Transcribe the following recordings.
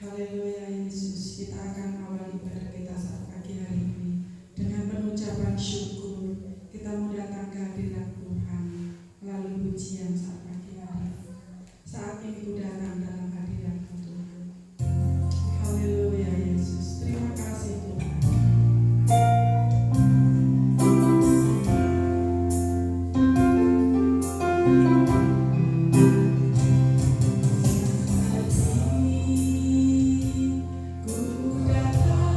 Haleluya Yesus, kita akan awali ibadah kita saat pagi hari ini dengan pengucapan syukur. Kita mau datang ke hadirat Tuhan melalui pujian saat pagi hari. Saat ini ku datang dalam hadirat Tuhan. Haleluya Yesus, terima kasih Tuhan. Ku datang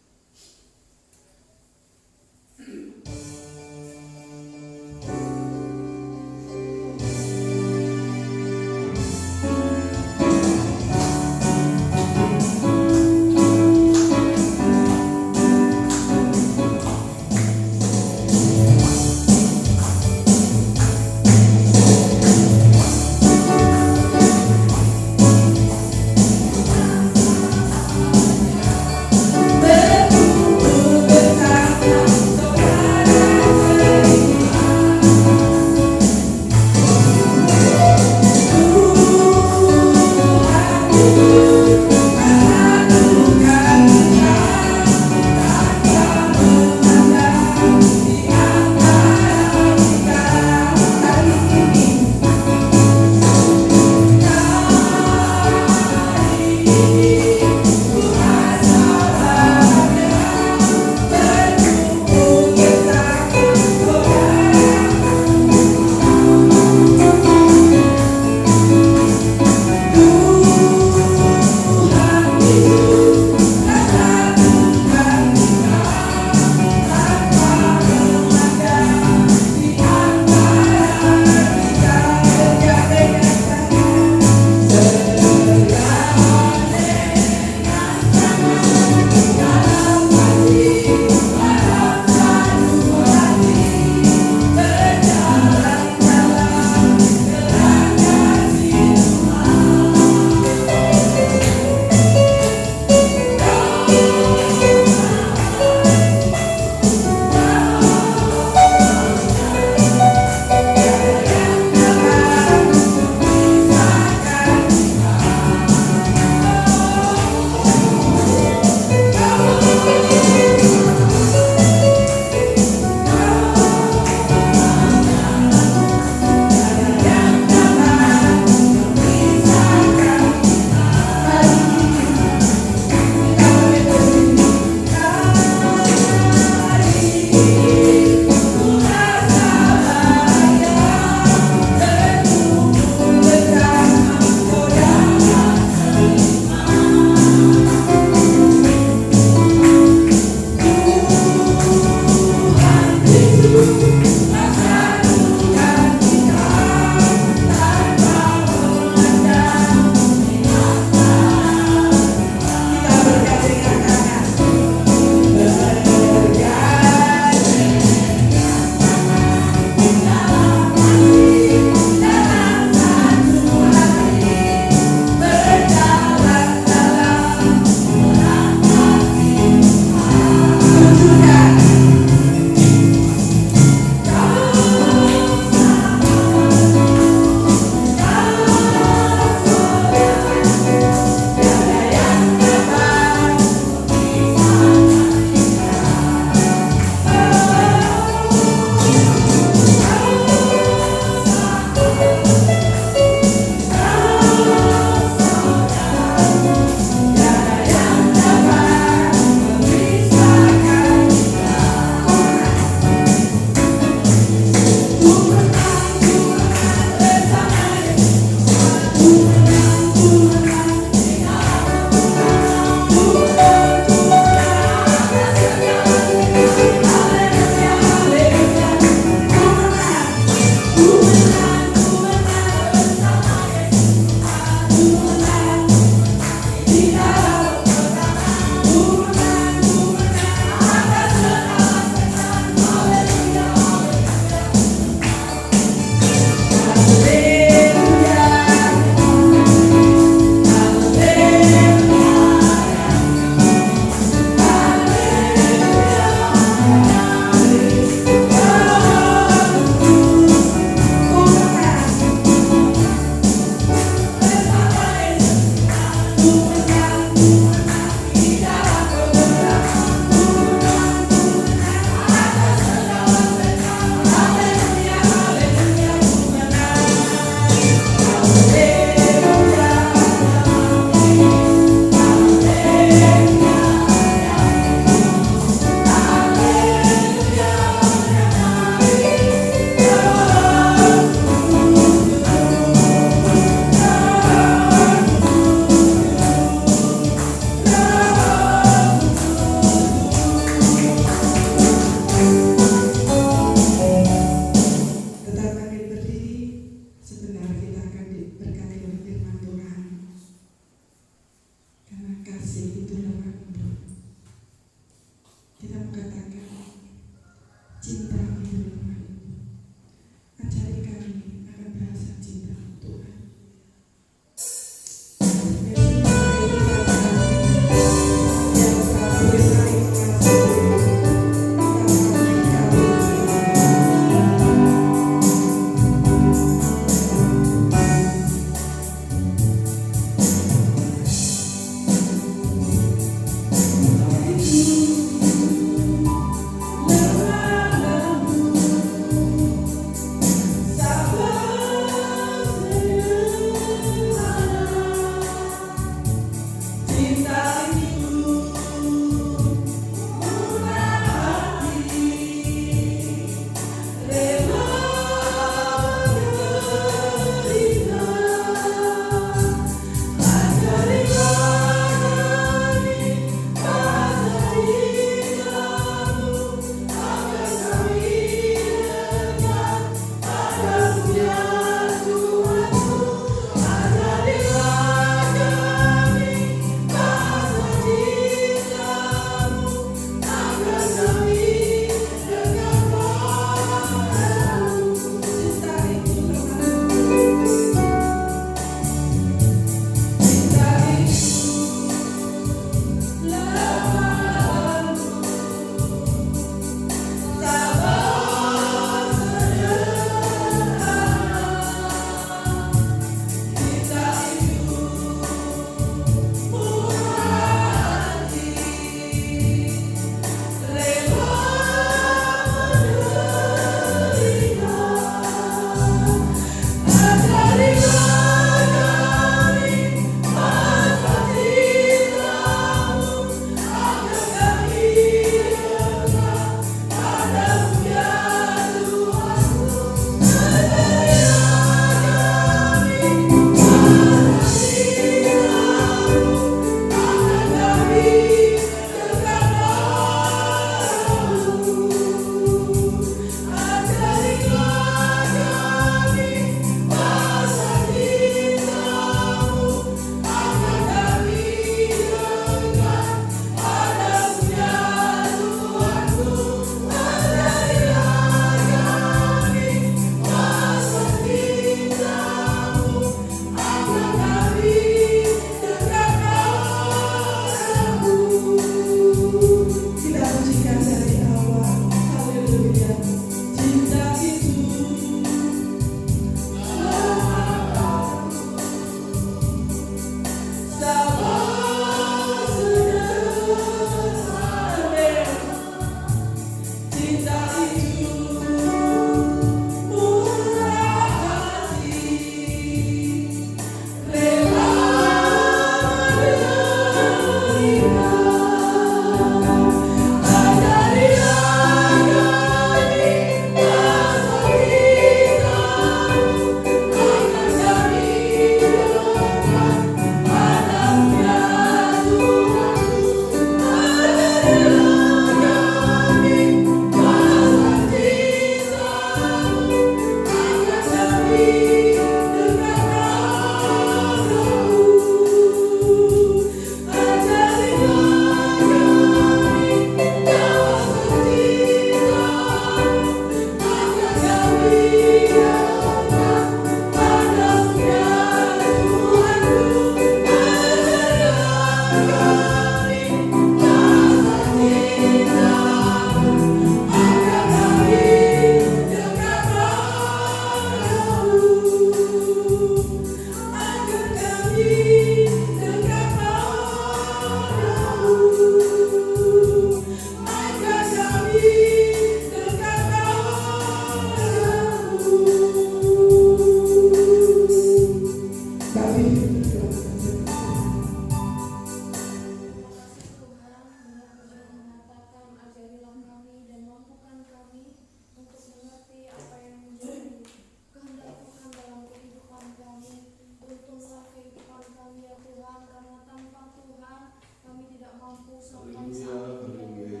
mampu sampai saat ini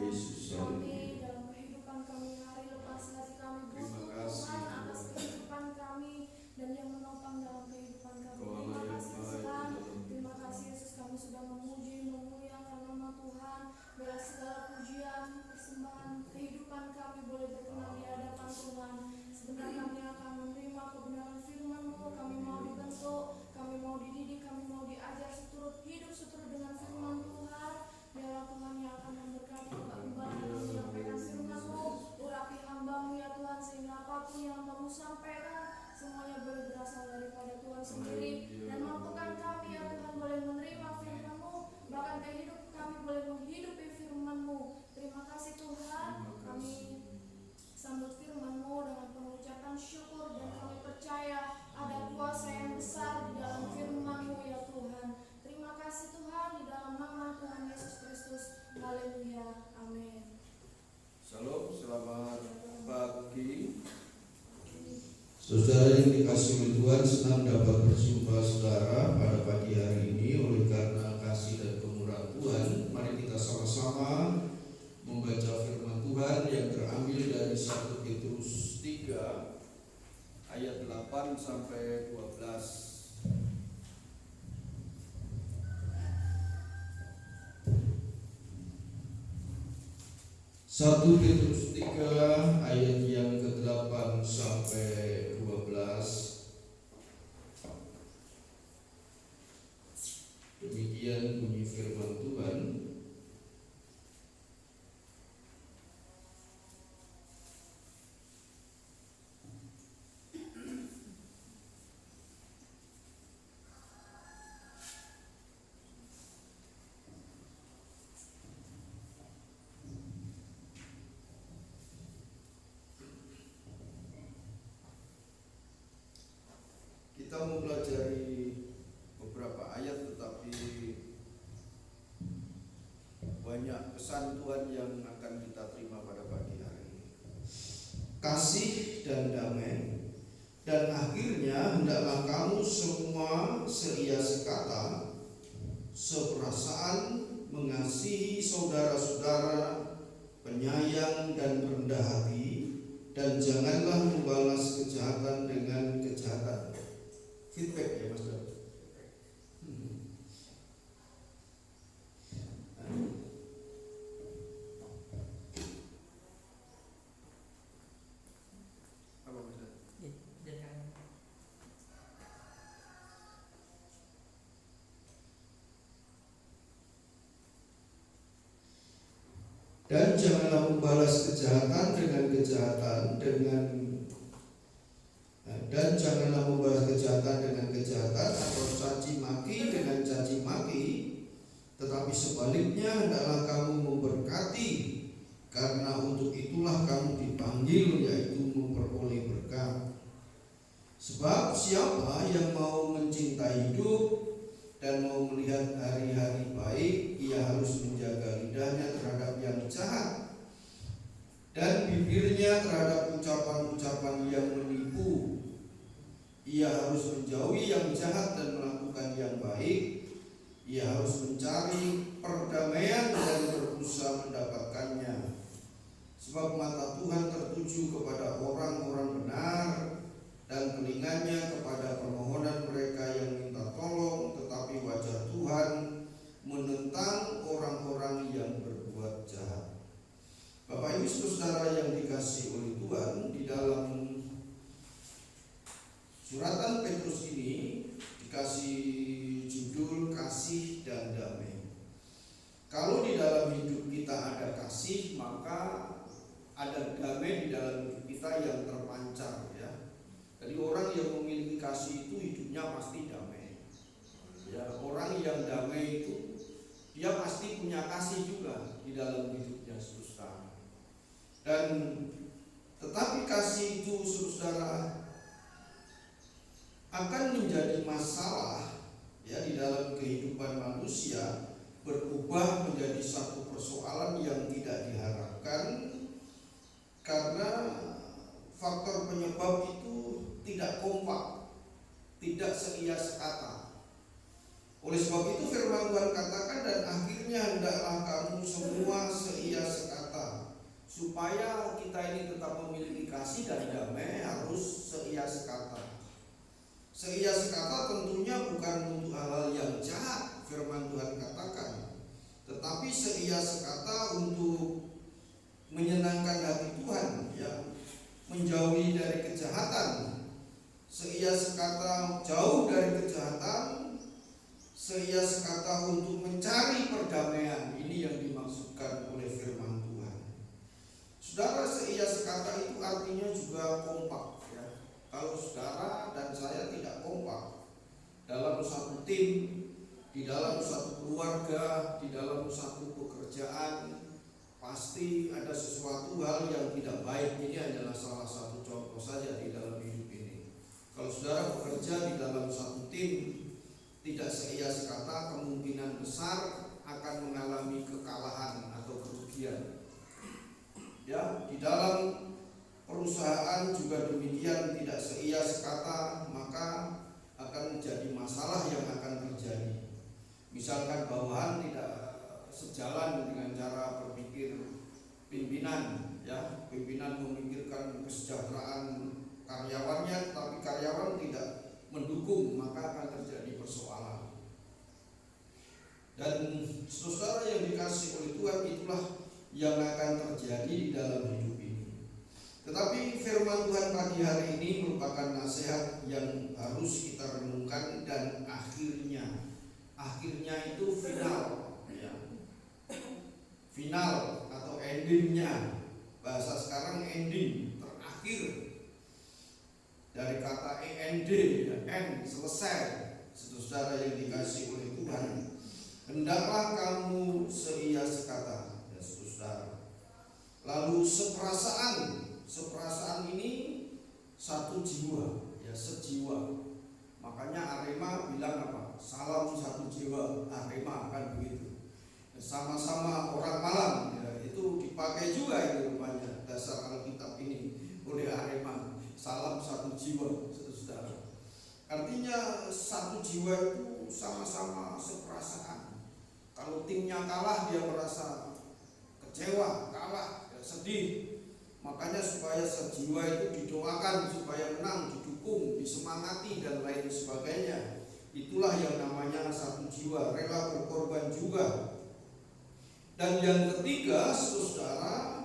kami dalam kehidupan kami hari lepas hari kami butuh Tuhan atas kehidupan kami dan yang menopang dalam kehidupan kami. Terima kasih Tuhan, terima kasih Yesus, kami sudah memuji memuliakan nama Tuhan. Biar segala pujian persembahan kehidupan kami boleh berkenan di hadapan Tuhan. Sebentar kami akan menerima kebenaran firman-Mu, kami mau dibentuk, kami mau dididik, kami mau diajar seturut hidup seturut dengan firman Tuhan. Biarlah Tuhan yang akan memberkati Mbak dalam menyampaikan firman-Mu, urapi hamba-Mu ya Tuhan, sehingga apapun yang Mu sampaikan semuanya boleh berasal daripada Tuhan sendiri, dan mampukan kami ya Tuhan boleh menerima firman-Mu, bahkan kehidupan kami boleh menghidupi firman-Mu. Terima kasih Tuhan, kami sambut firman-Mu dengan pengucapan syukur dan kami percaya ada kuasa yang besar di dalam firman-Mu ya Tuhan. Terima kasih Tuhan, di dalam nama Tuhan Yesus Kristus. Haleluya, amin. Shalom, selamat pagi. Saudara yang dikasihi oleh Tuhan, senang dapat berjumpa saudara pada pagi hari ini. Oleh karena kasih dan kemurahan Tuhan, mari kita sama-sama membaca firman Tuhan yang terambil dari 1 Petrus 3 Ayat 8 sampai 12. Satu Petrus 3 ayat yang ke-8 sampai 12. Demikian bunyi firman Tuhan. Kita mempelajari beberapa ayat, tetapi banyak pesan Tuhan yang akan kita terima pada pagi hari ini. Kasih dan damai, dan akhirnya hendaklah kamu semua seia sekata, seperasaan, mengasihi saudara-saudara, penyayang dan rendah hati, dan janganlah membalas kejahatan dengan kejahatan. Feedback ya Mas Dok. Apa Mas? Dan janganlah membalas kejahatan dengan kejahatan dan janganlah membalas kejahatan dengan kejahatan atau caci maki dengan caci maki, tetapi sebaliknya hendaklah kamu memberkati, karena untuk itulah kamu dipanggil, yaitu memperoleh berkat. Sebab siapa yang mau mencintai hidup dan mau melihat hari-hari baik, ia harus menjaga lidahnya terhadap yang jahat dan bibirnya terhadap ucapan-ucapan yang menipu. Ia harus menjauhi yang jahat dan melakukan yang baik. Ia harus mencari perdamaian dan berusaha mendapatkannya. Sebab mata Tuhan tertuju kepada orang-orang benar, dan telinganya kepada permohonan mereka yang minta tolong, tetapi wajah Tuhan menentang orang-orang yang berbuat jahat. Bapak Ibu saudara yang dikasihi oleh Tuhan, di dalam suratan Petrus ini dikasih judul kasih dan damai. Kalau di dalam hidup kita ada kasih, maka ada damai di dalam hidup kita yang terpancar ya. Jadi orang yang memiliki kasih itu hidupnya pasti damai. Ya, orang yang damai itu dia pasti punya kasih juga di dalam hidupnya, saudara. Dan tetapi kasih itu, saudara, akan menjadi masalah ya di dalam kehidupan manusia, berubah menjadi satu persoalan yang tidak diharapkan karena faktor penyebab itu tidak kompak, tidak seia sekata. Oleh sebab itu firman Tuhan katakan, dan akhirnya hendaklah kamu semua seia sekata. Supaya kita ini tetap memiliki kasih dan damai harus seia sekata. Seia sekata tentunya bukan untuk hal-hal yang jahat, firman Tuhan katakan, tetapi seia sekata untuk menyenangkan hati Tuhan, ya, menjauhi dari kejahatan. Seia sekata jauh dari kejahatan, seia sekata untuk mencari perdamaian. Ini yang dimaksudkan oleh firman Tuhan. Saudara, seia sekata itu artinya juga kompak, ya. Kalau saudara dan saya tidak kompak dalam satu tim, di dalam satu keluarga, di dalam satu pekerjaan, pasti ada sesuatu hal yang tidak baik. Ini adalah salah satu contoh saja di dalam hidup ini. Kalau saudara bekerja di dalam satu tim, tidak seia sekata, kemungkinan besar akan mengalami kekalahan atau kerugian. Ya, di dalam perusahaan juga demikian, tidak seia sekata, maka akan menjadi masalah yang akan terjadi. Misalkan bawahan tidak sejalan dengan cara berpikir pimpinan, ya, pimpinan memikirkan kesejahteraan karyawannya, tapi karyawan tidak mendukung, maka akan terjadi persoalan. Dan saudara yang dikasih oleh Tuhan, itulah yang akan terjadi di dalam hidup ini. Tetapi firman Tuhan pagi hari ini merupakan nasihat yang harus kita renungkan, dan akhirnya itu final, ya. Final atau endingnya, bahasa sekarang ending, terakhir. Dari kata END, ya, end, selesai. Saudara yang dikasih oleh Tuhan, hendaklah kamu seia sekata, ya saudara. Lalu seperasaan ini satu jiwa, ya, sejiwa. Makanya Arema bilang apa? Salam satu jiwa, Arema, kan begitu. Sama-sama orang Malang, ya, itu dipakai juga itu rupanya dasar Alkitab ini oleh Arema. Salam satu jiwa, saudara. Artinya satu jiwa itu sama-sama seperasaan. Kalau timnya kalah, dia merasa kecewa, kalah, ya, sedih. Makanya supaya sejiwa itu didoakan supaya menang, didukung, disemangati dan lain sebagainya. Itulah yang namanya satu jiwa, rela berkorban juga. Dan yang ketiga, saudara,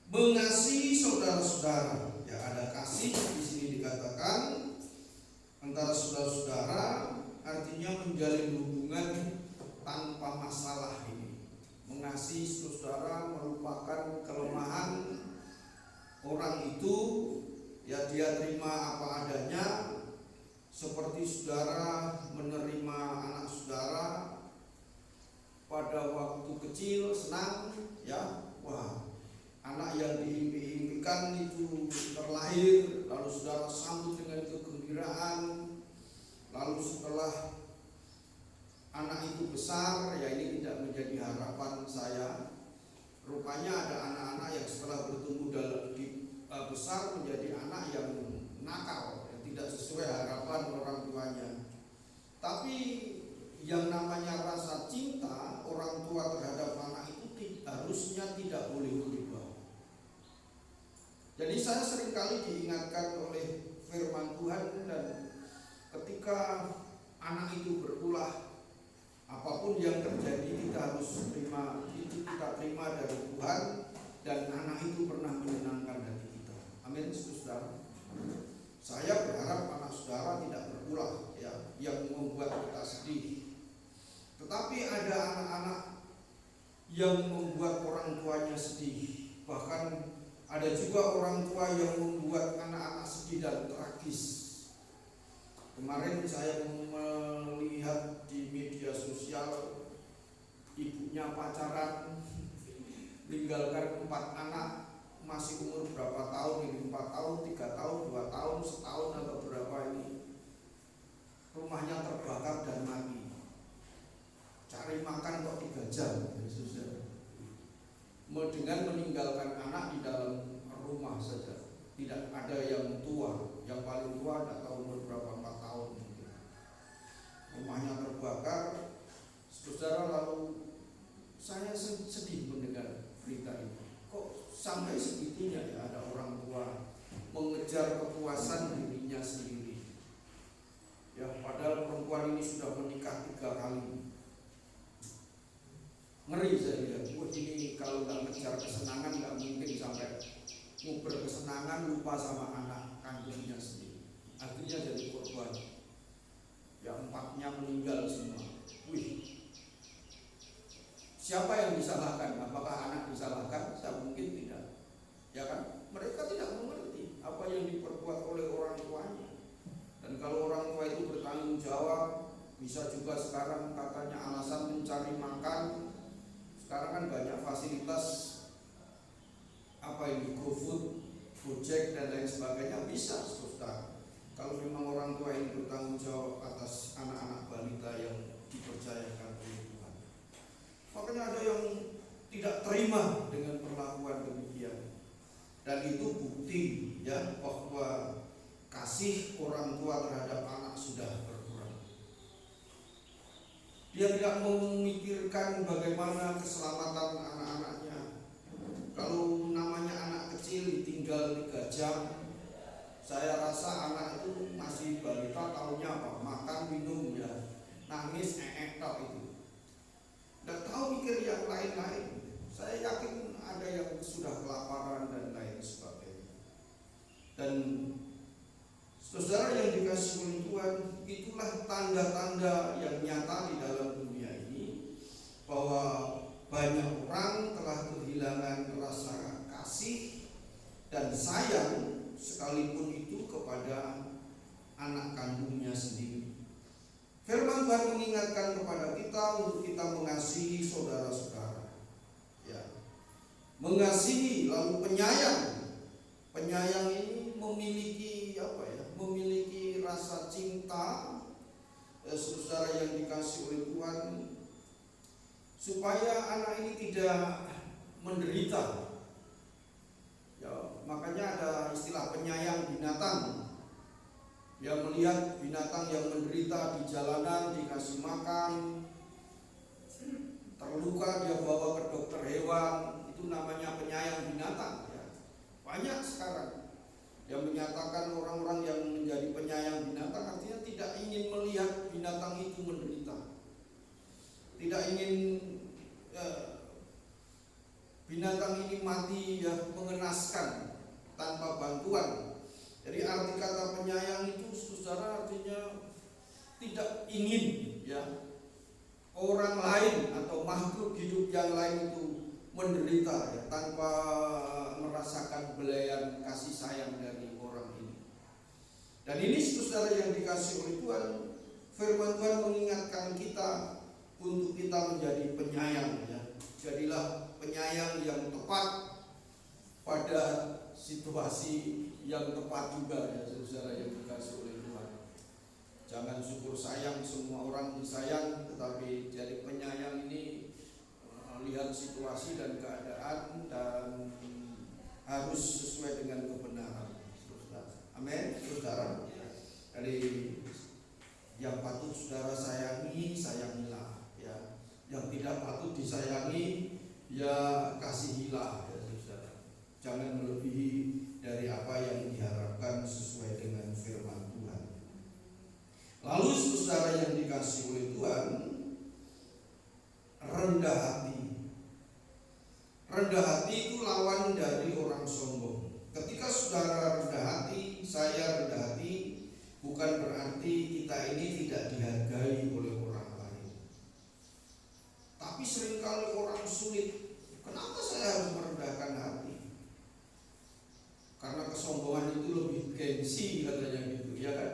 mengasihi saudara-saudara. Ya, ada kasih di sini dikatakan antara saudara-saudara, artinya menjalin hubungan tanpa masalah ini. Mengasihi saudara merupakan kelemahan orang itu, ya, dia terima apa adanya. Seperti saudara menerima anak saudara pada waktu kecil, senang, ya, wah, anak yang diimpi-impikan itu terlahir, lalu saudara sambut dengan kegembiraan. Lalu setelah anak itu besar, ya, ini tidak menjadi harapan saya. Rupanya ada anak-anak yang setelah bertumbuh besar menjadi anak yang nakal, yang tidak sesuai harapan orang tuanya. Tapi yang namanya rasa cinta orang tua terhadap anak itu harusnya tidak boleh berubah. Jadi saya seringkali diingatkan oleh firman Tuhan, dan ketika anak itu berulah, apapun yang terjadi kita harus terima, itu kita terima dari Tuhan, dan anak itu pernah menyenangkan hati kita. Amin, saudara. Saya berharap anak saudara tidak berulah, ya, yang membuat kita sedih. Tetapi ada anak-anak yang membuat orang tuanya sedih. Bahkan ada juga orang tua yang membuat anak-anak sedih dan tragis. Kemarin saya melihat di media sosial, ibunya pacaran, meninggalkan 4 anak, masih umur berapa tahun ini, 4 tahun, 3 tahun, 2 tahun, setahun atau berapa ini. Rumahnya terbakar dan mati. Cari makan kok 3 jam, dengan meninggalkan anak di dalam rumah saja. Tidak ada yang tua, yang paling tua tidak tahu umur berapa, 4 tahun mungkin. Rumahnya terbakar, saudara, lalu Saya sedih mendengar berita ini. Kok sampai segitunya ya ada orang tua mengejar kepuasan dirinya sendiri. Ya, padahal perempuan ini sudah menikah 3 kali. Ngeri saya lihat. Wah, ini kalau nggak ngejar kesenangan nggak mungkin sampai nguber kesenangan lupa sama anak kandungnya sendiri. Akhirnya jadi korban. Ya, 4-nya meninggal semua. Wih, siapa yang disalahkan? Apakah anak disalahkan? Saya mungkin tidak. Ya kan? Mereka tidak mengerti apa yang diperbuat oleh orang tuanya. Dan kalau orang tua itu bertanggung jawab, bisa juga sekarang katanya alasan mencari makan. Sekarang kan banyak fasilitas apa ini, GoFood, Gojek dan lain sebagainya, bisa saudara. Kalau memang orang tua ini bertanggung jawab atas anak-anak balita yang dipercayakan oleh Tuhan. Makanya ada yang tidak terima dengan perlakuan demikian. Dan itu bukti ya bahwa kasih orang tua terhadap anak sudah berkurang. Dia tidak memikirkan bagaimana keselamatan anak-anaknya. Kalau namanya anak kecil ditinggal 3 jam, saya rasa anak itu masih balita, taunya apa? Makan, minum ya, nangis, tok itu. Tidak tahu mikir yang lain-lain. Saya yakin ada yang sudah kelaparan dan lain sebagainya. Dan saudara yang dikasihi oleh Tuhan, itulah tanda-tanda yang nyata di dalam dunia ini bahwa banyak orang telah kehilangan rasa kasih dan sayang sekalipun itu kepada anak kandungnya sendiri. Firman Tuhan mengingatkan kepada kita untuk kita mengasihi saudara-saudara. Ya. Mengasihi lalu penyayang. Penyayang ini memiliki apa ya? Memiliki rasa cinta saudara yang dikasihi oleh Tuhan, supaya anak ini tidak menderita. Ya, makanya ada istilah penyayang binatang. Dia melihat binatang yang menderita di jalanan, dikasih makan, terluka dia bawa ke dokter hewan, itu namanya penyayang binatang. Ya. Banyak sekarang yang menyatakan orang-orang yang menjadi penyayang binatang artinya tidak ingin melihat binatang itu menderita, tidak ingin binatang ini mati ya, mengenaskan tanpa bantuan. Jadi arti kata penyayang itu saudara artinya tidak ingin ya orang lain atau makhluk hidup yang lain itu menderita ya, tanpa merasakan belayan kasih sayang dari orang ini. Dan ini saudara yang dikasihi oleh Tuhan, firman Tuhan mengingatkan kita untuk kita menjadi penyayang ya. Jadilah penyayang yang tepat pada situasi yang tepat juga ya saudara yang dikasihi oleh Tuhan. Jangan syukur sayang semua orang disayang, tetapi jadi penyayang ini lihat situasi dan keadaan dan harus sesuai dengan kebenaran. Amin, saudara. Jadi yang patut saudara sayangi, sayangilah ya. Yang tidak patut disayangi, ya kasihilah ya saudara. Jangan melebihi dari apa yang diharapkan sesuai dengan firman Tuhan. Lalu saudara yang dikasihi oleh Tuhan, rendah hati. Rendah hati itu lawan dari orang sombong. Ketika saudara rendah hati, saya rendah hati, bukan berarti kita ini tidak dihargai oleh orang lain. Tapi seringkali orang sulit. Kenapa saya harus merendahkan hati? Karena kesombongan itu lebih gengsi katanya gitu, ya kan?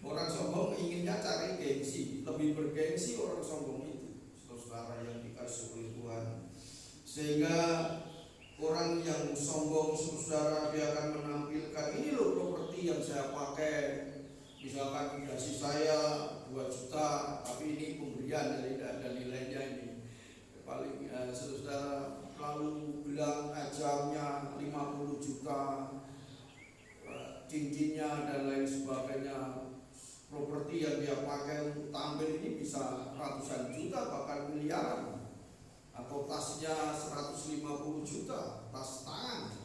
Orang sombong inginnya cari gengsi, lebih bergengsi orang sombong itu, saudara yang dikasihi oleh Tuhan. Sehingga orang yang sombong saudara dia akan menampilkan ini loh properti yang saya pakai, misalkan gaji saya 2 juta, tapi ini pemberian dari ada nilainya ini. Paling saudara lalu bilang jamnya 50 juta, cincinnya dan lain sebagainya, properti yang dia pakai untuk tampil ini bisa ratusan juta bahkan miliaran. atau tasnya 150 juta, tas tangan.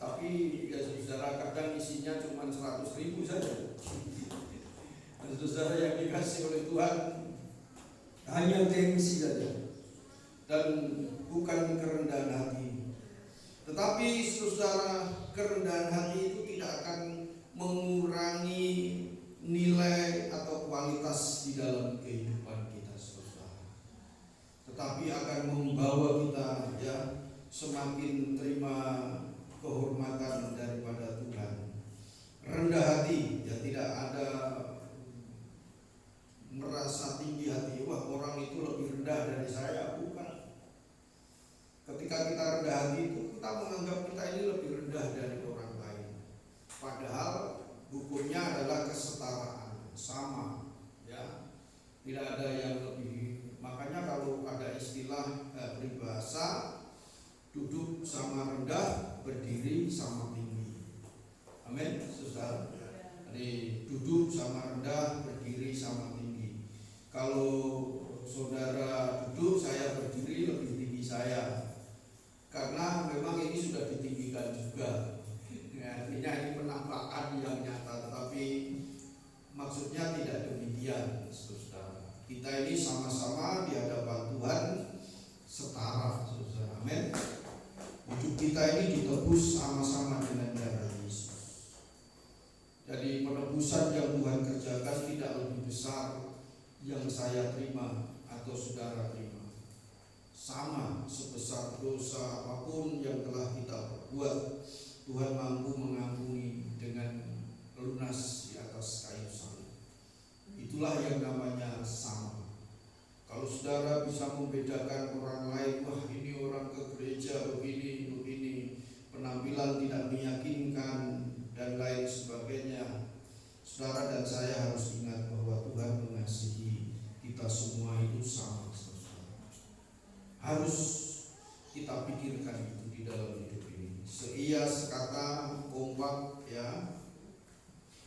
Tapi ya saudara, kadang isinya cuma 100.000 saja. Dan saudara yang dikasih oleh Tuhan hanya gengsi saja dan bukan kerendahan hati. Tetapi saudara, kerendahan hati itu tidak akan mengurangi nilai atau kualitas di dalam kehidupan kita, saudara. Tetapi akan membawa kita ya semakin terima kehormatan daripada Tuhan. Rendah hati, ya tidak ada merasa tinggi hati, wah orang itu lebih rendah dari saya, bukan. Ketika kita rendah hati itu kita menganggap kita ini lebih rendah dari orang lain. Padahal hukumnya adalah kesetaraan, sama, ya. Tidak ada yang lebih. Makanya kalau ada istilah peribahasa, duduk sama rendah, berdiri sama tinggi. Amin, saudara. Jadi duduk sama rendah, berdiri sama tinggi. Kalau saudara duduk, saya berdiri, lebih tinggi saya. Karena memang ini sudah ditinggikan juga. Ya, artinya ini penampakan yang nyata, tetapi maksudnya tidak demikian, saudara. Kita ini sama-sama di hadapan Tuhan setara, saudara. Amin. Hidup kita ini ditebus sama-sama dengan darah Yesus. Jadi penebusan yang Tuhan kerjakan tidak lebih besar yang saya terima atau saudara terima. Sama sebesar dosa apapun yang telah kita perbuat, Tuhan mampu mengampuni dengan lunas di atas kayu salib. Itulah yang namanya sama. Kalau saudara bisa membedakan orang lain, wah ini orang ke gereja begini, penampilan tidak meyakinkan dan lain sebagainya, saudara dan saya harus ingat bahwa Tuhan mengasihi kita semua itu sama. Harus kita pikirkan itu di dalam hidup ini. Seia, sekata, kompak, ya,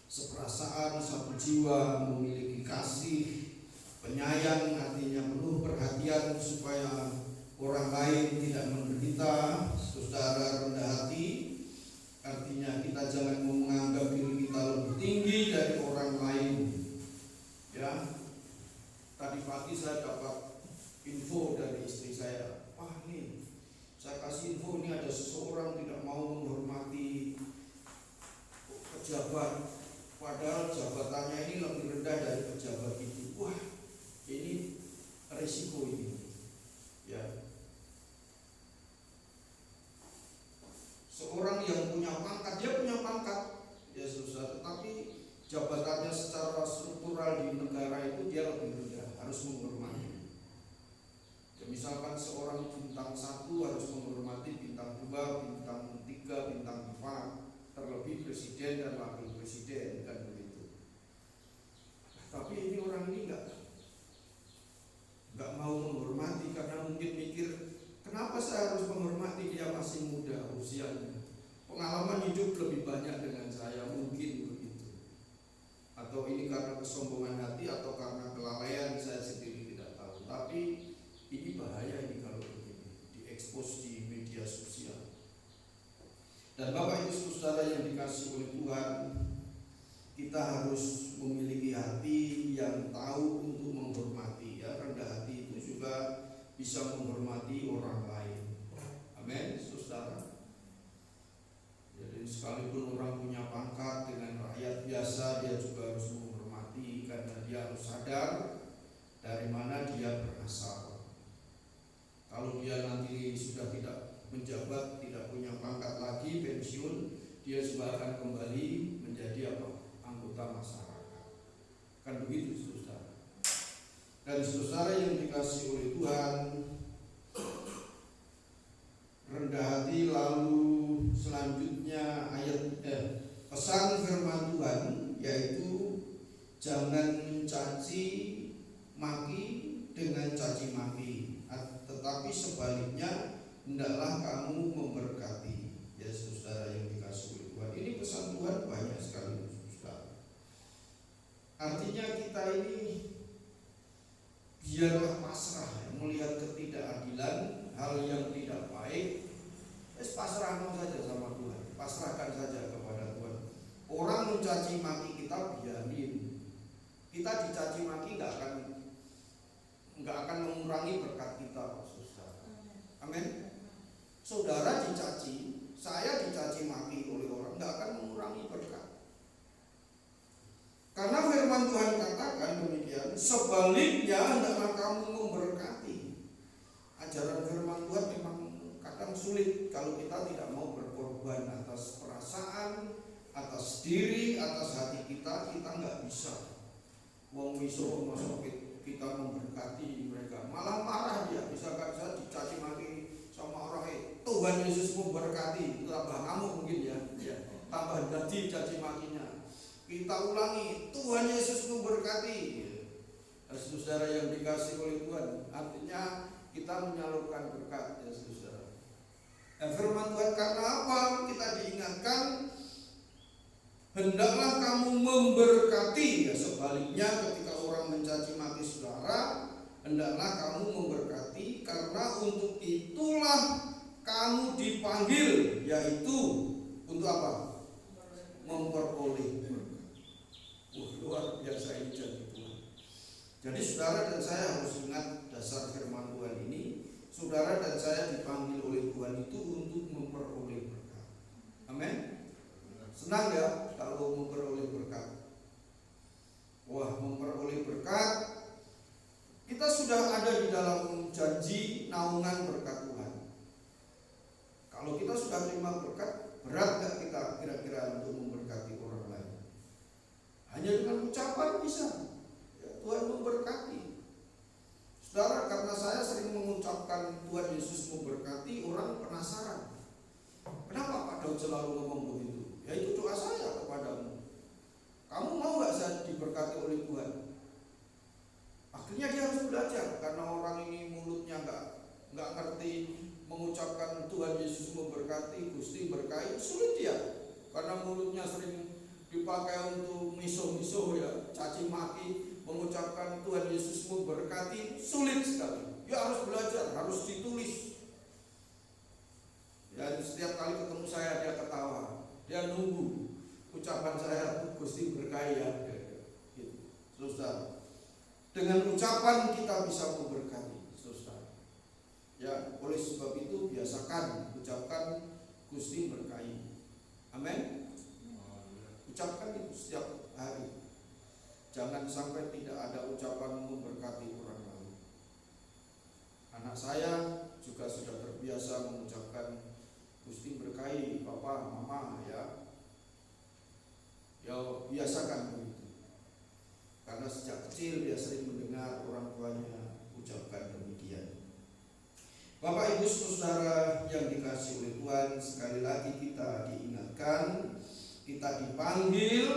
seperasaan, satu jiwa, memiliki kasih, penyayang, artinya penuh perhatian supaya orang lain tidak menderita. Saudara, rendah hati, artinya kita jangan menganggap diri kita lebih tinggi dari orang lain. Ya, tadi pagi saya dapat info dari istri saya, wah ini saya kasih info, ini ada seseorang tidak mau menghormati pejabat, padahal jabatannya ini lebih rendah dari pejabat itu. Wah, ini resiko ini, ya. Seorang yang punya pangkat, dia punya pangkat, ya susah, tetapi jabatannya secara struktural di negara itu dia lebih rendah, harus menghormati. Ya, misalkan seorang bintang 1 harus menghormati bintang 2, bintang 3, bintang 4, terlebih presiden dan wakil presiden, kan begitu. Tapi ini orang ini nggak mau menghormati karena mungkin mikir, kenapa saya harus menghormati, dia masih muda usianya, pengalaman hidup lebih banyak dengan saya, mungkin begitu. Atau ini karena kesombongan hati atau karena kelalaian, saya sendiri tidak tahu. Tapi ini bahaya ini kalau begini, diekspos di media sosial. Dan Bapak Ibu Saudara yang dikasih oleh Tuhan, kita harus memiliki hati yang tahu untuk menghormati. Ya, rendah hati itu juga bisa menghormati orang lain. Amin, saudara. Jadi sekalipun orang punya pangkat dengan rakyat biasa, dia juga harus menghormati karena dia harus sadar dari mana dia berasal. Kalau dia nanti sudah tidak menjabat, tidak punya pangkat lagi, pensiun, dia juga akan kembali menjadi anggota masyarakat. Kan begitu, saudara. Dan saudara yang dikasih oleh Tuhan, rendah hati. Lalu selanjutnya ayat pesan firman Tuhan, yaitu jangan caci maki dengan caci maki, tetapi sebaliknya hendaklah kamu memberkati. Ya, saudara yang dikasih oleh Tuhan, ini pesan Tuhan banyak sekali, saudara. Artinya kita ini biarlah pasrah, melihat ketidakadilan ketidakadilan, hal yang tidak baik, pasrahkan saja sama Tuhan, pasrahkan saja kepada Tuhan. Orang mencaci maki kita, biarin. Kita dicaci maki nggak akan mengurangi berkat kita, saudara. Amin. Saudara dicaci, saya dicaci maki oleh orang, nggak akan mengurangi berkat. Karena firman Tuhan katakan demikian, sebaliknya hendaklah kamu memberkati. Ajaran firman Tuhan memang kadang sulit kalau kita tidak mau berkorban atas perasaan, atas diri, atas hati kita nggak bisa. Wong miso masuk kita memberkati mereka, malah marah dia. Misalkan saya dicaci maki sama orang, Tuhan Yesus memberkati, tambah ngamuk mungkin ya, tambah jadi caci makinya. Kita ulangi, Tuhan Yesus memberkati. Saudara yang dikasih oleh Tuhan, artinya kita menyalurkan berkat, ya saudara. Firman Tuhan karena apa? Kita diingatkan, hendaklah kamu memberkati. Ya, sebaliknya ketika orang mencaci maki saudara, hendaklah kamu memberkati, karena untuk itulah kamu dipanggil, yaitu untuk apa? Memperoleh berkat. Luar biasa ini janji Tuhan. Jadi saudara dan saya harus ingat dasar firman Tuhan ini. Saudara dan saya dipanggil oleh Tuhan itu untuk memperoleh berkat. Amin. Senang ya kalau memperoleh berkat. Wah, memperoleh berkat. Kita sudah ada di dalam janji naungan berkat Tuhan. Kalau kita sudah terima berkat, berat gak kita kira-kira untuk memberkati orang lain? Hanya dengan ucapan bisa, ya, Tuhan memberkati. Saudara, karena saya sering mengucapkan Tuhan Yesus memberkati, orang penasaran. Kenapa Pak Daud selalu ngomong begitu? Ya itu doa saya kepadamu. Kamu mau gak saya diberkati oleh Tuhan? Akhirnya dia harus belajar, karena orang ini mulutnya nggak ngerti mengucapkan Tuhan Yesus memberkati, Gusti berkahi, sulit dia. Karena mulutnya sering dipakai untuk miso-miso, ya, caci maki, mengucapkan Tuhan Yesus memberkati, sulit sekali. Dia harus belajar, harus ditulis. Ya, setiap kali ketemu saya dia ketawa, dia nunggu ucapan saya, Gusti berkahi ya. Gitu. Saudara, dengan ucapan kita bisa memberkati, saudara. Ya, oleh sebab itu biasakan ucapkan Gusti berkahi. Amin. Ucapkan itu setiap hari. Jangan sampai tidak ada ucapan memberkati orang lain. Anak saya juga sudah terbiasa mengucapkan Gusti berkahi Papa, Mama, ya. Ya, biasakan begitu. Karena sejak kecil dia sering mendengar orang tuanya ucapkan demikian. Bapak Ibu saudara yang dikasihi oleh Tuhan, sekali lagi kita diingatkan, kita dipanggil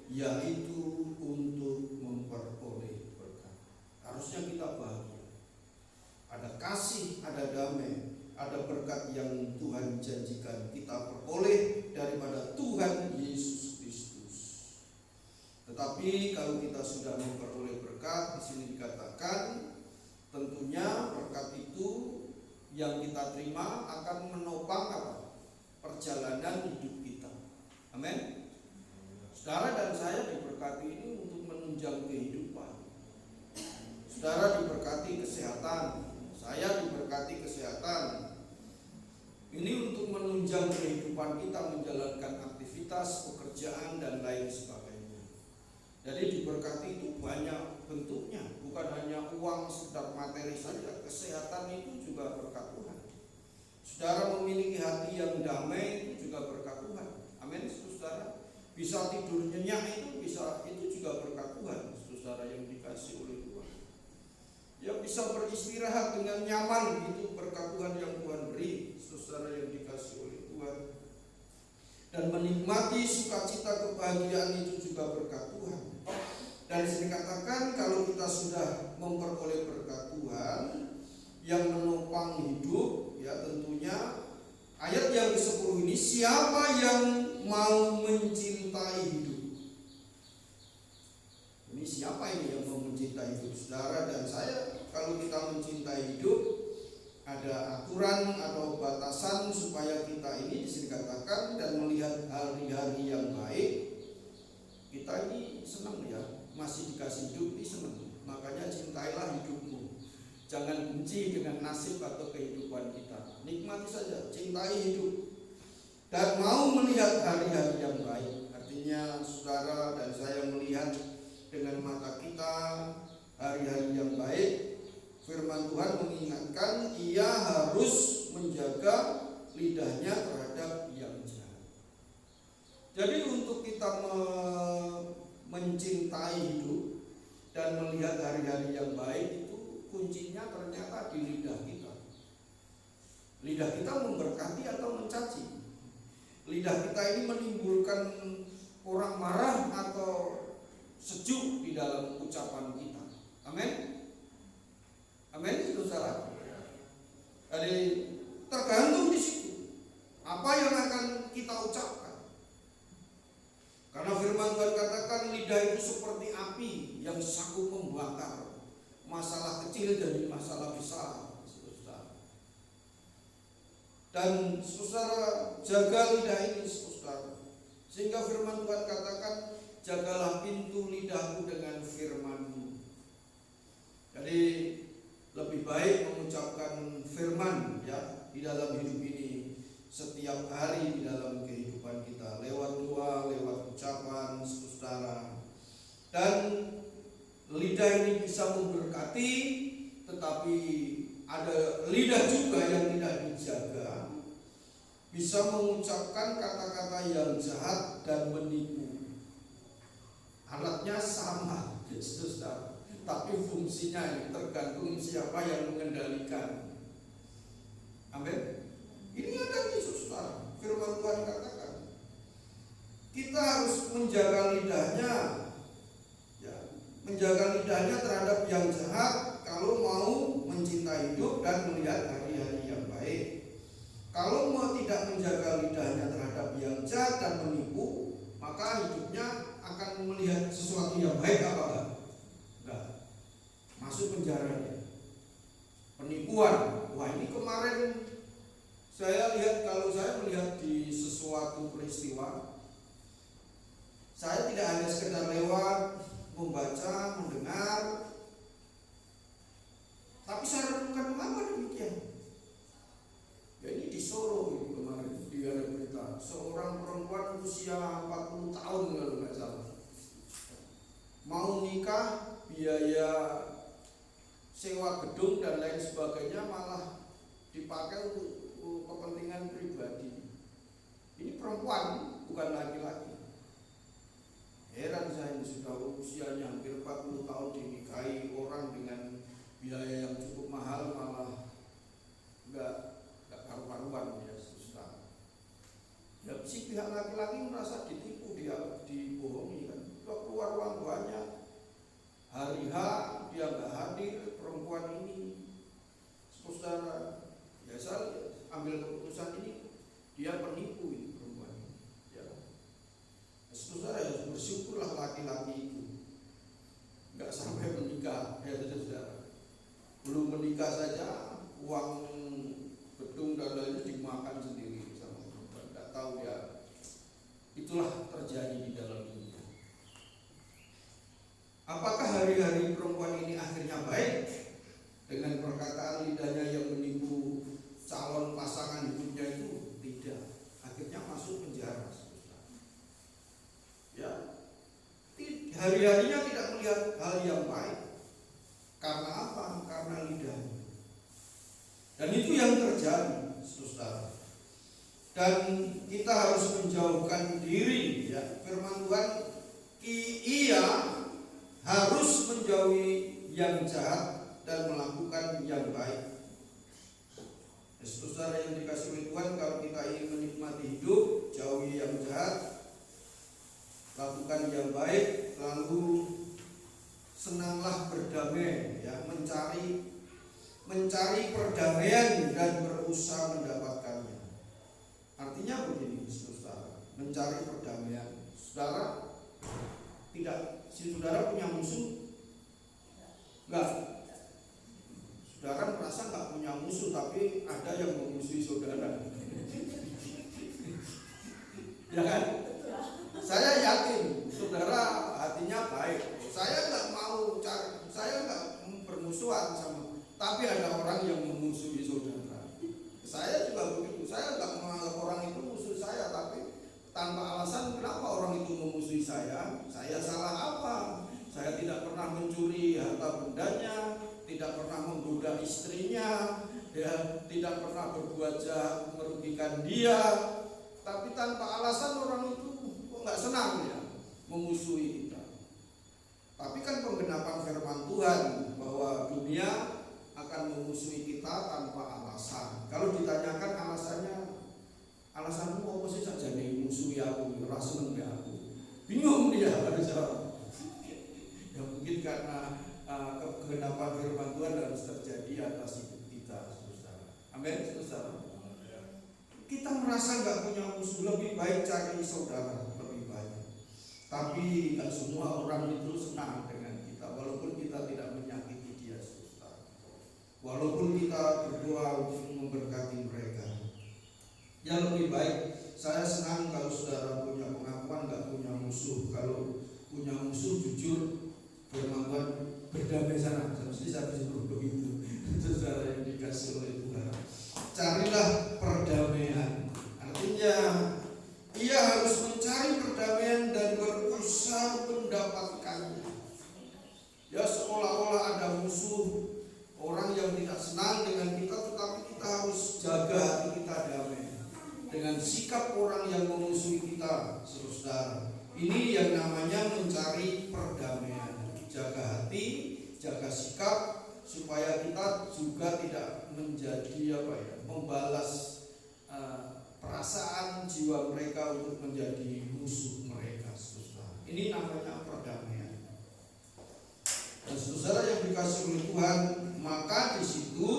yaitu untuk memperoleh berkat. Harusnya kita bahagia. Ada kasih, ada damai, ada berkat yang Tuhan janjikan kita peroleh daripada Tuhan Yesus Kristus. Tetapi kalau kita sudah memperoleh berkat, di sini dikatakan tentunya berkat itu yang kita terima akan menopang apa? Perjalanan hidup kita. Amin. Saudara dan saya diberkati ini untuk menunjang kehidupan. Saudara diberkati kesehatan, saya diberkati kesehatan. Ini untuk menunjang kehidupan kita, menjalankan aktivitas, pekerjaan dan lain sebagainya. Jadi diberkati itu banyak bentuknya, bukan hanya uang sekedar materi saja. Kesehatan itu juga berkat Tuhan. Saudara memiliki hati yang damai itu juga berkat Tuhan. Amin, saudara. Bisa tidur nyenyak itu juga berkat Tuhan, saudara yang dikasih oleh Tuhan. Ya, bisa beristirahat dengan nyaman, itu berkat Tuhan yang Tuhan beri, saudara yang dikasih oleh Tuhan. Dan menikmati sukacita kebahagiaan itu juga berkat Tuhan. Dan disini katakan kalau kita sudah memperoleh berkat Tuhan yang menopang hidup, ya tentunya ayat yang ke-10 ini, siapa yang mau mencintai hidup? Ini siapa ini yang mau mencintai hidup? Saudara dan saya, kalau kita mencintai hidup, ada aturan atau batasan supaya kita ini dikatakan dan melihat hari-hari yang baik. Kita ini senang ya, masih dikasih hidup ini senang. Makanya cintailah hidupmu. Jangan benci dengan nasib atau kehidupan kita. Nikmati saja, cintai hidup. Dan mau melihat hari-hari yang baik. Artinya saudara dan saya melihat dengan mata kita hari-hari yang baik. Firman Tuhan mengingatkan ia harus menjaga lidahnya terhadap yang jahat. Jadi untuk kita mencintai hidup dan melihat hari-hari yang baik itu kuncinya ternyata di lidah kita. Lidah kita memberkati atau mencaci. Lidah kita ini menimbulkan orang marah atau sejuk di dalam ucapan kita. Amin. Amin, saudara. Jadi tergantung di situ apa yang akan kita ucapkan. Karena firman Tuhan katakan lidah itu seperti api yang sanggup membakar masalah kecil jadi masalah besar. Dan saudara jaga lidah ini saudara. Sehingga firman Tuhan katakan jagalah pintu lidahmu dengan firman-Mu. Jadi lebih baik mengucapkan firman ya di dalam hidup ini setiap hari di dalam kehidupan kita lewat doa, lewat ucapan saudara. Dan lidah ini bisa memberkati, tetapi ada lidah juga yang tidak dijaga, bisa mengucapkan kata-kata yang jahat dan menipu. Alatnya sama, saudara. Tapi fungsinya tergantung siapa yang mengendalikan. Amin. Ini ada di saudara. Firman Tuhan katakan kita harus menjaga lidahnya, ya, menjaga lidahnya terhadap yang jahat kalau mau mencintai hidup dan melihat hari-hari yang baik. Kalau mau tidak menjaga lidahnya terhadap yang jahat dan menipu, maka hidupnya akan melihat sesuatu yang baik apa enggak? Masuk penjara ya. Penipuan. Wah, ini kemarin saya lihat, kalau saya melihat di sesuatu peristiwa, saya tidak hanya sekedar lewat membaca, mendengar, tapi saya renungkan mengapa demikian. Ya ini di Solo ini kemarin di ada berita seorang perempuan usia 40 tahun kalau nggak salah, mau nikah, biaya sewa gedung dan lain sebagainya malah dipakai untuk kepentingan pribadi. Ini perempuan, bukan laki-laki. Heran saya, ini sudah usianya hampir 40 tahun dinikahi orang dengan biaya yang cukup mahal, malah enggak karu-karuan ya susah. Ya si pihak laki-laki merasa ditipu, dia dibohongi kan. Keluar uang banyak, hari H dia nggak hadir, perempuan ini saudara, ya saya ambil keputusan ini dia penipu ini perempuan ini. Ya, saudara ya bersyukurlah laki-laki itu nggak sampai menikah, ya saudara. Belum menikah saja uang gedung dan lainnya dimakan sendiri sama perempuan. Nggak tahu ya, itulah terjadi di dalam dunia. Apakah hari-hari perempuan ini akhirnya baik dengan perkataan lidahnya yang menipu calon pasangan hidupnya itu? Tidak. Akhirnya masuk penjara. Ya, hari-harinya tidak melihat hal yang baik. Karena apa? Karena lidahnya. Dan itu yang terjadi, saudara. Dan kita harus menjauhkan diri. Ya, firman Tuhan, ia harus menjauhi yang jahat dan melakukan yang baik. Saudara yang dikasih oleh Tuhan, kalau kita ingin menikmati hidup, jauhi yang jahat, lakukan yang baik, lalu senanglah berdamai, ya, mencari perdamaian dan berusaha mendapatkannya. Artinya begini, saudara, mencari perdamaian. Saudara tidak, si saudara punya musuh? Enggak. saudara merasa nggak punya musuh, tapi ada yang memusuhi saudara. Ya kan? Saya yakin saudara hatinya baik. Saya nggak mau cari, saya nggak bermusuhan sama, tapi ada orang yang memusuhi saudara. Saya juga begitu. Saya nggak menganggap orang itu musuh saya, tapi tanpa alasan kenapa orang itu memusuhi saya. Saya salah apa? Saya tidak pernah mencuri harta bendanya, tidak pernah menggoda istrinya, ya, tidak pernah berbuat jahat merugikan dia. Tapi tanpa alasan orang itu kok nggak senang ya memusuhi kita. Tapi kan penggenapan firman Tuhan bahwa dunia akan memusuhi kita tanpa alasan. Kalau ditanyakan alasannya, alasanmu apa sih saja nih musuhi aku, rasa seneng aku, bingung dia harus jawab. Ya mungkin karena kegenapan firman Tuhan harus terjadi atas hidup kita, saudara. Amin, saudara. Kita merasa nggak punya musuh, lebih baik cari saudara, lebih baik. Tapi nggak semua orang itu senang dengan kita, walaupun kita tidak menyakiti dia, saudara. Walaupun kita berdoa untuk memberkati mereka. Ya lebih baik saya senang kalau saudara punya pengakuan nggak punya musuh. Kalau punya musuh jujur firman Tuhan berdamai sana. Mesti saya disuruh begitu. Itu saudara yang dikasih oleh Tuhan. Carilah perdamaian. Artinya ia harus mencari perdamaian dan berusaha mendapatkannya. Ya seolah-olah ada musuh, orang yang tidak senang dengan kita, tetapi kita harus jaga hati kita damai dengan sikap orang yang memusuhi kita, saudara. Ini yang namanya mencari perdamaian. Jaga hati, jaga sikap, supaya kita juga tidak menjadi membalas perasaan jiwa mereka untuk menjadi musuh mereka, saudara. Ini namanya perdamaian. Dan saudara yang dikasih oleh Tuhan, maka di situ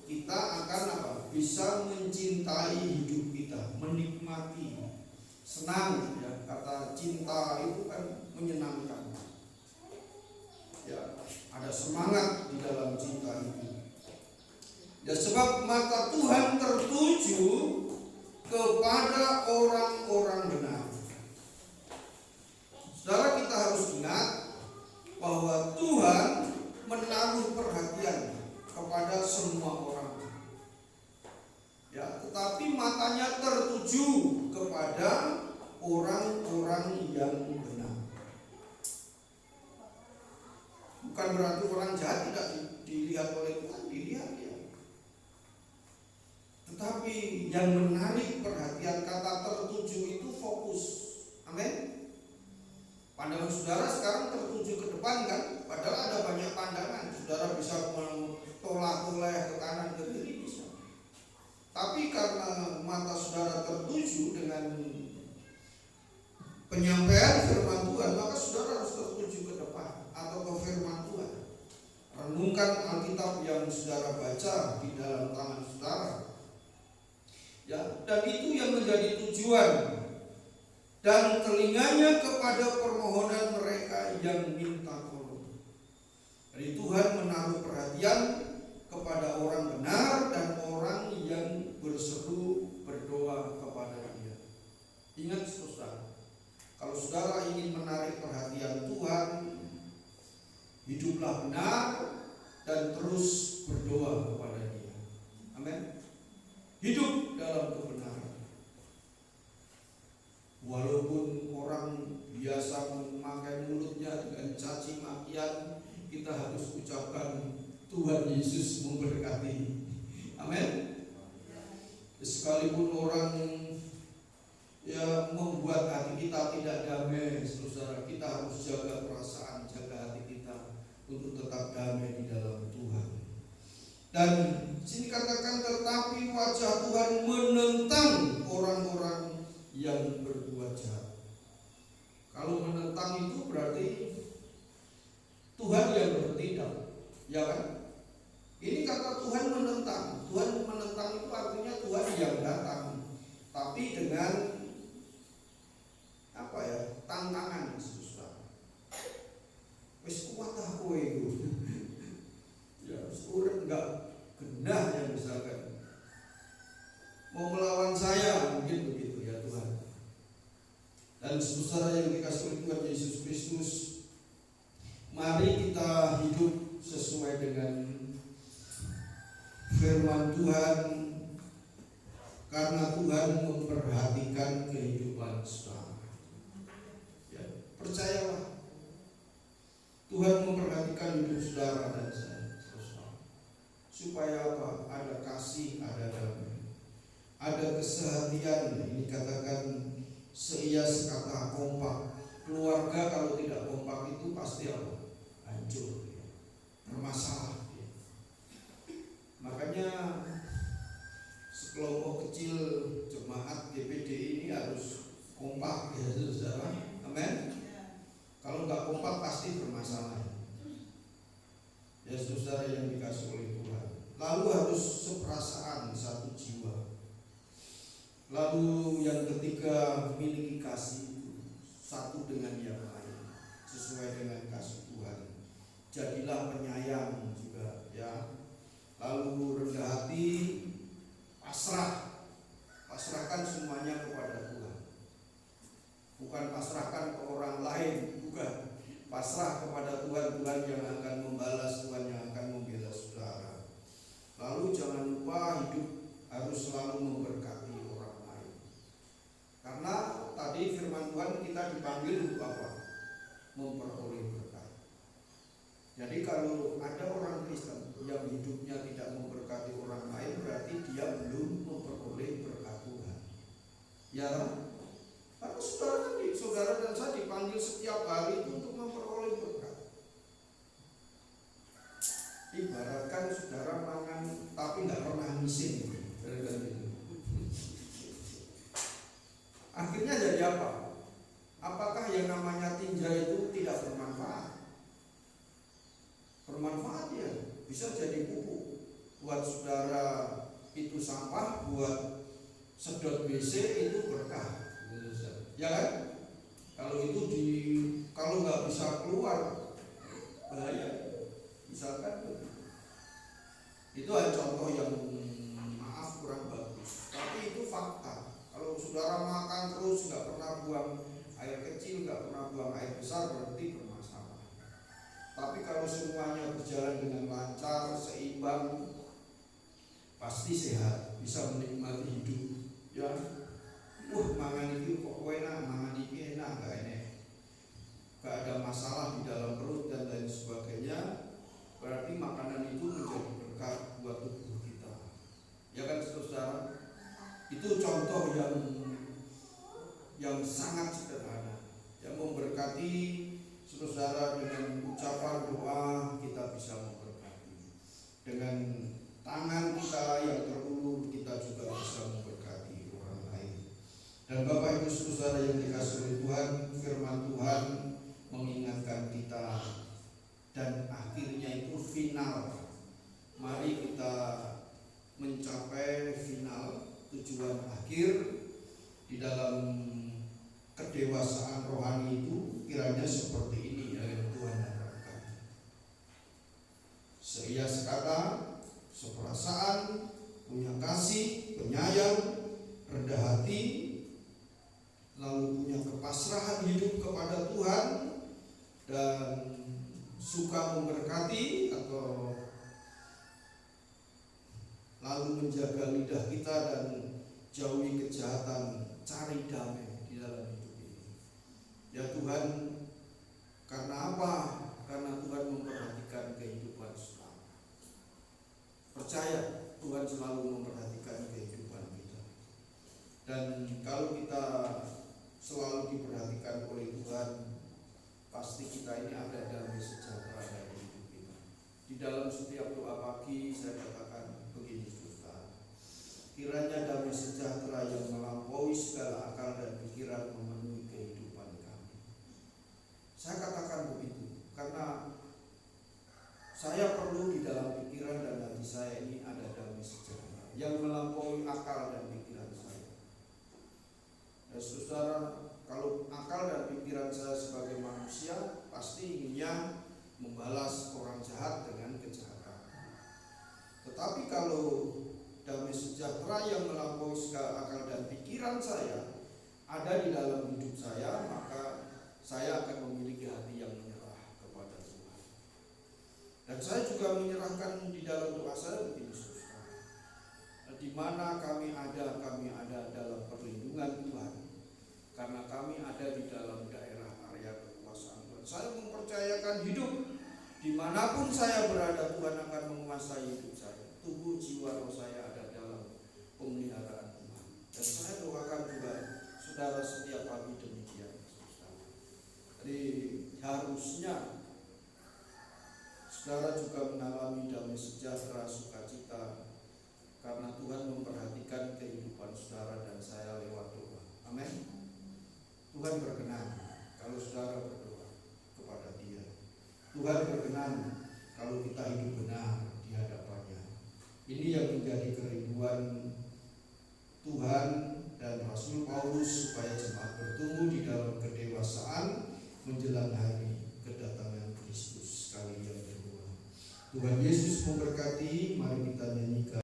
kita akan bisa mencintai hidup kita, menikmati, senang. Ya, kata cinta itu kan menyenangkan. Ya, ada semangat di dalam cinta itu. Ya sebab mata Tuhan tertuju kepada orang-orang benar. Saudara, kita harus ingat bahwa Tuhan menaruh perhatian kepada semua orang. Ya, tetapi matanya tertuju kepada orang-orang yang benar. Bukan berarti orang jahat tidak dilihat oleh Tuhan, dilihat ya. Tetapi yang menarik perhatian, kata tertuju itu fokus. Amin. Pandangan saudara sekarang tertuju ke depan kan? Padahal ada banyak pandangan. Saudara bisa tolak-toleh ke kanan ke kiri bisa. Tapi karena mata saudara tertuju dengan penyampaian firman Tuhan, maka saudara harus tertuju ke depan atau ke firman Tuhan. Renungkan Alkitab yang saudara baca di dalam tangan saudara. Ya, dan itu yang menjadi tujuan. Dan telinganya kepada permohonan mereka yang minta tolong. Jadi Tuhan menaruh perhatian kepada orang benar dan orang yang berseru berdoa kepada Dia. Ingat saudara, kalau saudara ingin menarik perhatian Tuhan, hiduplah benar dan terus berdoa kepada Dia. Amin. Hidup dalam kebenaran. Walaupun orang biasa memakai mulutnya dengan caci makian, kita harus ucapkan Tuhan Yesus memberkati. Amin. Sekalipun orang membuat hati kita tidak damai, saudara, kita harus jaga perasaan, jaga hati kita untuk tetap damai di dalam Tuhan. Dan sini katakan, tetapi wajah Tuhan menentang orang-orang yang berbuat jahat. Kalau menentang itu berarti Tuhan yang bertindak, ya kan? Ini kata Tuhan menentang. Tuhan menentang itu artinya Tuhan yang datang, tapi dengan tantangan, susah. Wis kuat aku itu. Ya, urip enggak Tuhan memperhatikan kehidupan saudara. Ya, percayalah, Tuhan memperhatikan hidup saudara dan saya, saudara. Supaya apa? Ada kasih, ada damai, ada kesehatian. Ini katakan seia sekata kompak. Keluarga kalau tidak kompak itu pasti apa? Hancur, ya. Bermasalah. Ya. Makanya sekelompok kecil jemaat GPD ini harus kompak, ya saudara. Amin. Kalau nggak kompak pasti bermasalah. Ya saudara yang dikasih oleh Tuhan. Lalu harus seperasaan, satu jiwa. Lalu yang ketiga, miliki kasih satu dengan yang lain sesuai dengan kasih Tuhan. Jadilah penyayang juga, ya. Lalu rendah hati, pasrahkan semuanya kepada Tuhan. Bukan pasrahkan ke orang lain, bukan. Pasrah kepada Tuhan, Tuhan yang akan membalas, Tuhan yang akan membela saudara. Lalu jangan lupa hidup harus selalu memberkati orang lain. Karena tadi firman Tuhan kita dipanggil untuk apa? Memperoleh berkat. Jadi kalau ada orang Kristen yang hidupnya tidak memberkati orang lain, berarti dia belum memperoleh berkat Tuhan. Ya, karena saudara dan saya dipanggil setiap hari untuk memperoleh berkat. Ibaratkan saudara makan tapi nggak pernah ngisin. Akhirnya jadi apa? Apakah yang namanya tinja itu tidak bermanfaat? Bermanfaat ya, bisa jadi pupuk buat saudara itu sampah, buat sedot WC itu berkah, ya kan? Kalau itu kalau nggak bisa keluar bahaya, misalkan itu ada contoh yang maaf kurang bagus, tapi itu fakta. Kalau saudara makan terus nggak pernah buang air kecil, nggak pernah buang air besar, berarti bermasalah. Tapi kalau semuanya berjalan dengan lancar, seimbang, pasti sehat, bisa menikmati hidup. Ya, mangan itu kok enak, mangan ini enak, nggak ada masalah di dalam perut dan lain sebagainya. Berarti makanan itu menjadi berkat buat tubuh kita. Ya kan saudara? Itu contoh yang sangat sederhana, yang memberkati saudara. Dengan ucapan doa kita bisa memberkati, dengan tangan kita yang terulur kita juga bisa memberkati orang lain. Dan Bapak Ibu saudara yang dikasihi oleh Tuhan, firman Tuhan mengingatkan kita, dan akhirnya itu final. Mari kita mencapai final, tujuan akhir di dalam kedewasaan rohani itu kiranya seperti ini ya, yang Tuhan harapkan. Seia sekata, seperasaan, punya kasih, penyayang, rendah hati, lalu punya kepasrahan hidup kepada Tuhan, dan suka memberkati, atau lalu menjaga lidah kita dan jauhi kejahatan, cari damai di dalam hidup ini. Ya Tuhan, karena apa? Karena Tuhan memperhatikan kehidupan saudara. Percaya Tuhan selalu memperhatikan kehidupan kita. Dan kalau kita selalu diperhatikan oleh Tuhan, pasti kita ini ada damai sejahtera dalam hidup kita. Di dalam setiap doa pagi saya katakan begini saudara, kiranya damai sejahtera yang melampaui segala akal dan pikiran memenuhi kehidupan kami. Saya katakan begitu karena saya perlu di dalam pikiran dan hati saya ini ada damai sejahtera yang melampaui akal dan pikiran saya. Dan saudara, kalau akal dan pikiran saya sebagai manusia pasti inginnya membalas orang jahat dengan kejahatan. Tetapi kalau damai sejahtera yang melampaui segala akal dan pikiran saya ada di dalam hidup saya, maka saya akan memiliki hati yang menyerah kepada Tuhan. Dan saya juga menyerahkan di dalam doa saya begini saudara, mana kami ada dalam perlindungan Tuhan, karena kami ada di dalam daerah area kekuasaan Tuhan. Saya mempercayakan hidup dimanapun saya berada, Tuhan akan menguasai hidup saya. Tubuh, jiwa, roh saya ada dalam pemeliharaan Tuhan. Dan saya doakan juga saudara setiap pagi demikian, saudara. Jadi harusnya saudara juga mengalami damai sejahtera, sukacita, karena Tuhan memperhatikan kehidupan saudara dan saya lewat doa. Amin. Tuhan berkenan kalau saudara berdoa kepada Dia. Tuhan berkenan kalau kita hidup benar di hadapannya. Ini yang menjadi kerinduan Tuhan dan Rasul Paulus, supaya jemaat bertumbuh di dalam kedewasaan menjelang hari kedatangan Kristus sekali yang kedua. Tuhan Yesus memberkati. Mari kita nyanyikan